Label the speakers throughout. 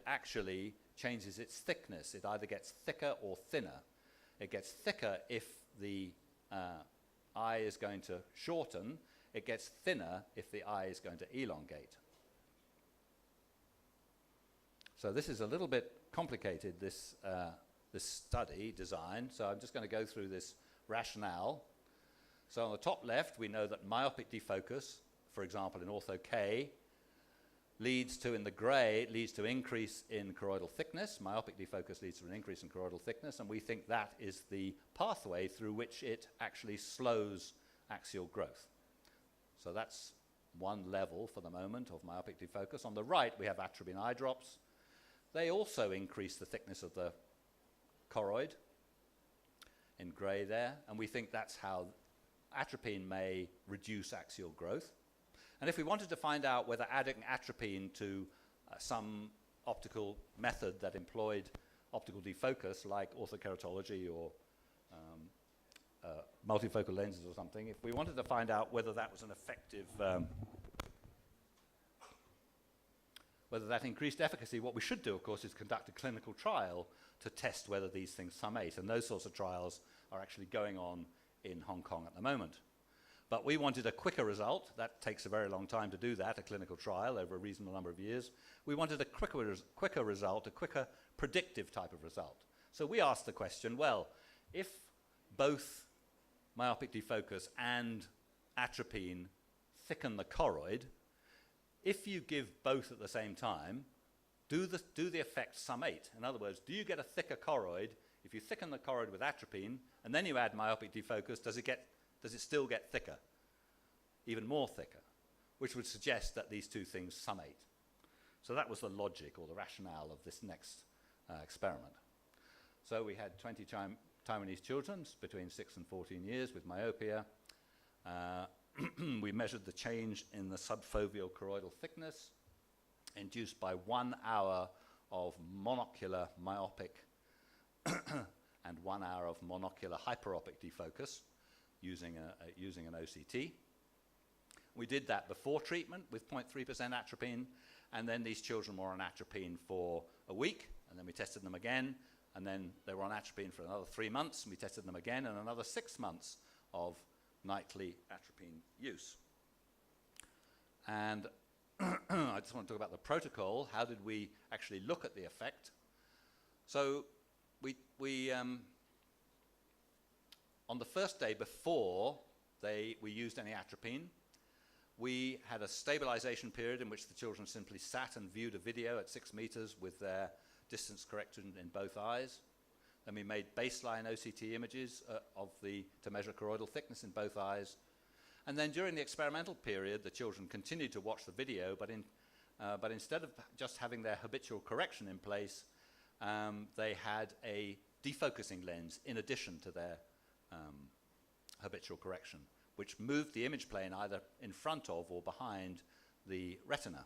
Speaker 1: actually changes its thickness. It either gets thicker or thinner. It gets thicker if the eye is going to shorten. It gets thinner if the eye is going to elongate. So this is a little bit complicated, this study design. So I'm just going to go through this rationale. So on the top left, we know that myopic defocus, for example, in ortho K, leads to, in the gray, it leads to increase in choroidal thickness. Myopic defocus leads to an increase in choroidal thickness, and we think that is the pathway through which it actually slows axial growth. So that's one level for the moment of myopic defocus. On the right, we have atropine eye drops. They also increase the thickness of the choroid in gray there, and we think that's how atropine may reduce axial growth. And if we wanted to find out whether adding atropine to some optical method that employed optical defocus, like orthokeratology or multifocal lenses or something, if we wanted to find out whether that was an effective, whether that increased efficacy, what we should do, of course, is conduct a clinical trial to test whether these things summate. And those sorts of trials are actually going on in Hong Kong at the moment. But we wanted a quicker result. That takes a very long time to do that, a clinical trial over a reasonable number of years. We wanted a quicker result, a quicker predictive type of result. So we asked the question, well, if both myopic defocus and atropine thicken the choroid, if you give both at the same time, do the effect summate? In other words, do you get a thicker choroid if you thicken the choroid with atropine and then you add myopic defocus? Does it still get thicker, even more thicker, which would suggest that these two things summate? So that was the logic or the rationale of this next experiment. So we had 20 Taiwanese children between 6 and 14 years with myopia. We measured the change in the subfoveal choroidal thickness induced by 1 hour of monocular myopic and 1 hour of monocular hyperopic defocus using an OCT. We did that before treatment with 0.3% atropine, and then these children were on atropine for a week, and then we tested them again, and then they were on atropine for another 3 months, and we tested them again, and another 6 months of nightly atropine use. And I just want to talk about the protocol. How did we actually look at the effect? So we on the first day before we used any atropine, we had a stabilization period in which the children simply sat and viewed a video at 6 meters with their distance corrected in both eyes. Then we made baseline OCT images to measure choroidal thickness in both eyes. And then during the experimental period, the children continued to watch the video, but instead of just having their habitual correction in place, they had a defocusing lens in addition to their habitual correction, which moved the image plane either in front of or behind the retina.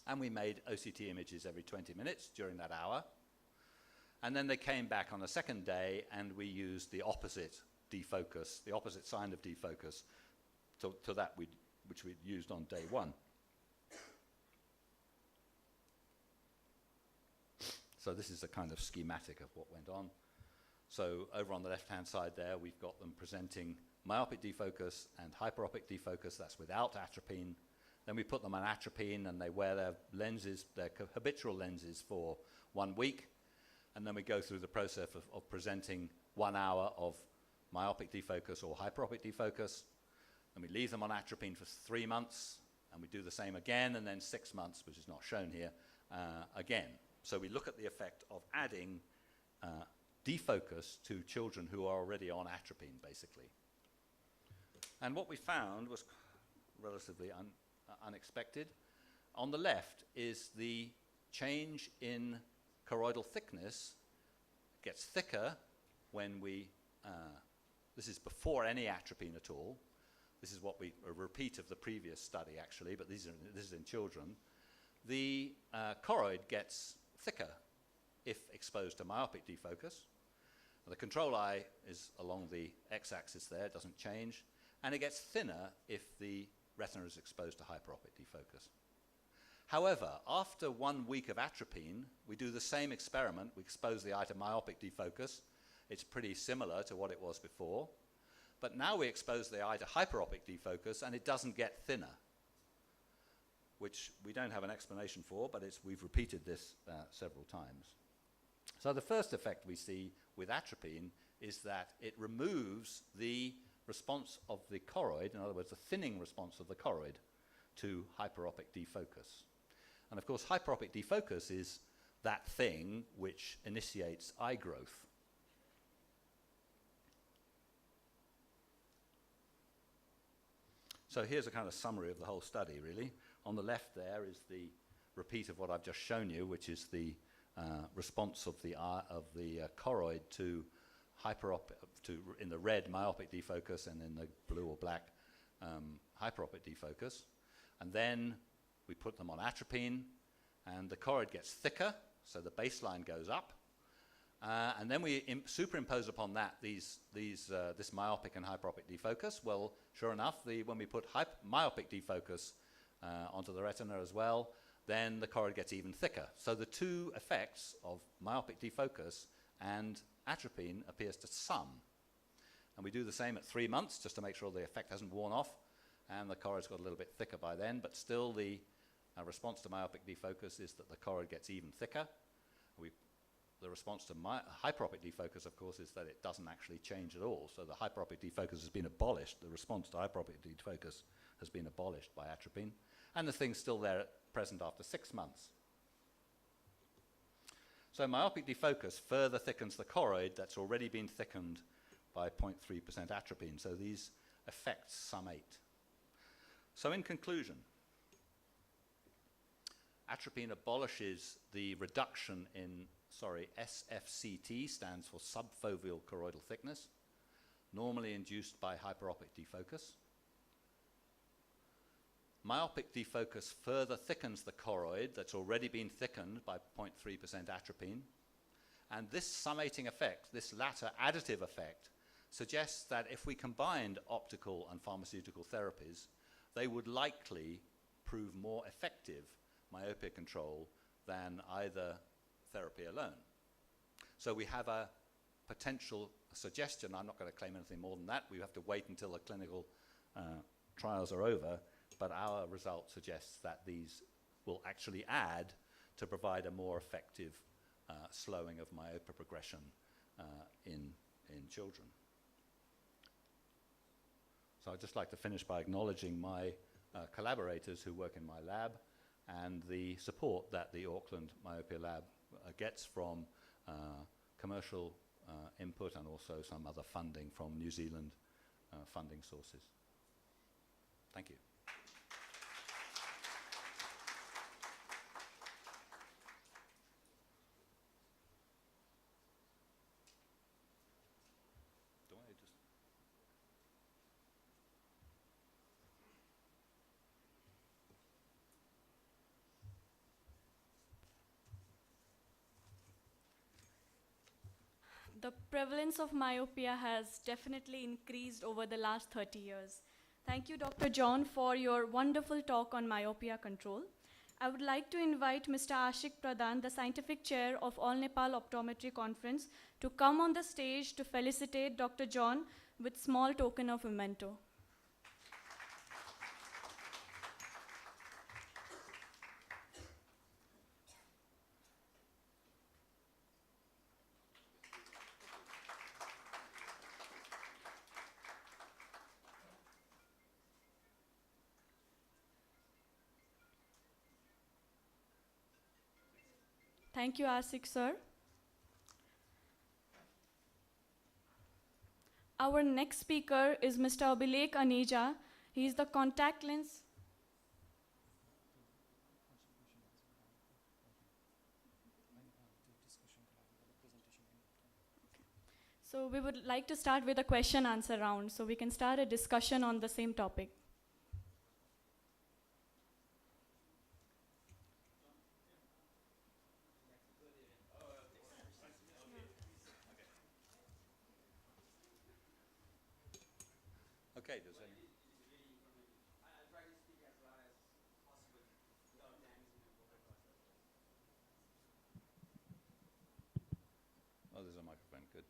Speaker 1: And we made OCT images every 20 minutes during that hour. And then they came back on a second day, and we used the opposite defocus, the opposite sign of defocus to that which we'd used on day 1. So this is a kind of schematic of what went on. So over on the left-hand side there, we've got them presenting myopic defocus and hyperopic defocus. That's without atropine. Then we put them on atropine, and they wear their lenses, their habitual lenses, for 1 week. And then we go through the process of presenting 1 hour of myopic defocus or hyperopic defocus. And we leave them on atropine for 3 months, and we do the same again, and then 6 months, which is not shown here, again. So we look at the effect of adding defocus to children who are already on atropine, basically. And what we found was relatively unexpected. On the left is the change in choroidal thickness. It gets thicker when this is before any atropine at all. This is a repeat of the previous study, actually, but this is in children. The choroid gets thicker if exposed to myopic defocus. The control eye is along the x-axis there, it doesn't change. And it gets thinner if the retina is exposed to hyperopic defocus. However, after 1 week of atropine, we do the same experiment. We expose the eye to myopic defocus. It's pretty similar to what it was before. But now we expose the eye to hyperopic defocus, and it doesn't get thinner, which we don't have an explanation for, but we've repeated this several times. So the first effect we see with atropine is that it removes the response of the choroid, in other words, the thinning response of the choroid to hyperopic defocus. And of course, hyperopic defocus is that thing which initiates eye growth. So here's a kind of summary of the whole study, really. On the left there is the repeat of what I've just shown you, which is the response of the choroid to in the red myopic defocus and in the blue or black hyperopic defocus. And then we put them on atropine, and the choroid gets thicker, so the baseline goes up. And then we superimpose upon that this myopic and hyperopic defocus. Well, sure enough, when we put myopic defocus onto the retina as well, then the choroid gets even thicker. So the two effects of myopic defocus and atropine appears to sum. And we do the same at 3 months, just to make sure the effect hasn't worn off, and the choroid's got a little bit thicker by then, but still the response to myopic defocus is that the choroid gets even thicker. The response to hyperopic defocus, of course, is that it doesn't actually change at all. So the hyperopic defocus has been abolished. The response to hyperopic defocus has been abolished by atropine. And the thing's still there present after 6 months. So myopic defocus further thickens the choroid that's already been thickened by 0.3% atropine. So these effects summate. So in conclusion, atropine abolishes the reduction in SFCT stands for subfoveal choroidal thickness, normally induced by hyperopic defocus. Myopic defocus further thickens the choroid that's already been thickened by 0.3% atropine. And this summating effect, this latter additive effect, suggests that if we combined optical and pharmaceutical therapies, they would likely prove more effective myopia control than either therapy alone. So we have a potential suggestion. I'm not going to claim anything more than that. We have to wait until the clinical trials are over, but our result suggests that these will actually add to provide a more effective slowing of myopia progression in children. So I'd just like to finish by acknowledging my collaborators who work in my lab and the support that the Auckland Myopia Lab gets from commercial input and also some other funding from New Zealand funding sources. Thank you.
Speaker 2: The prevalence of myopia has definitely increased over the last 30 years. Thank you, Dr. John, for your wonderful talk on myopia control. I would like to invite Mr. Ashik Pradhan, the Scientific Chair of All Nepal Optometry Conference, to come on the stage to felicitate Dr. John with small token of memento. Thank you, Ashik, sir. Our next speaker is Mr. Abhilek Aneja. He is the contact lens. So we would like to start with a question-answer round, so we can start a discussion on the same topic.
Speaker 1: Okay, does any... microphone, good.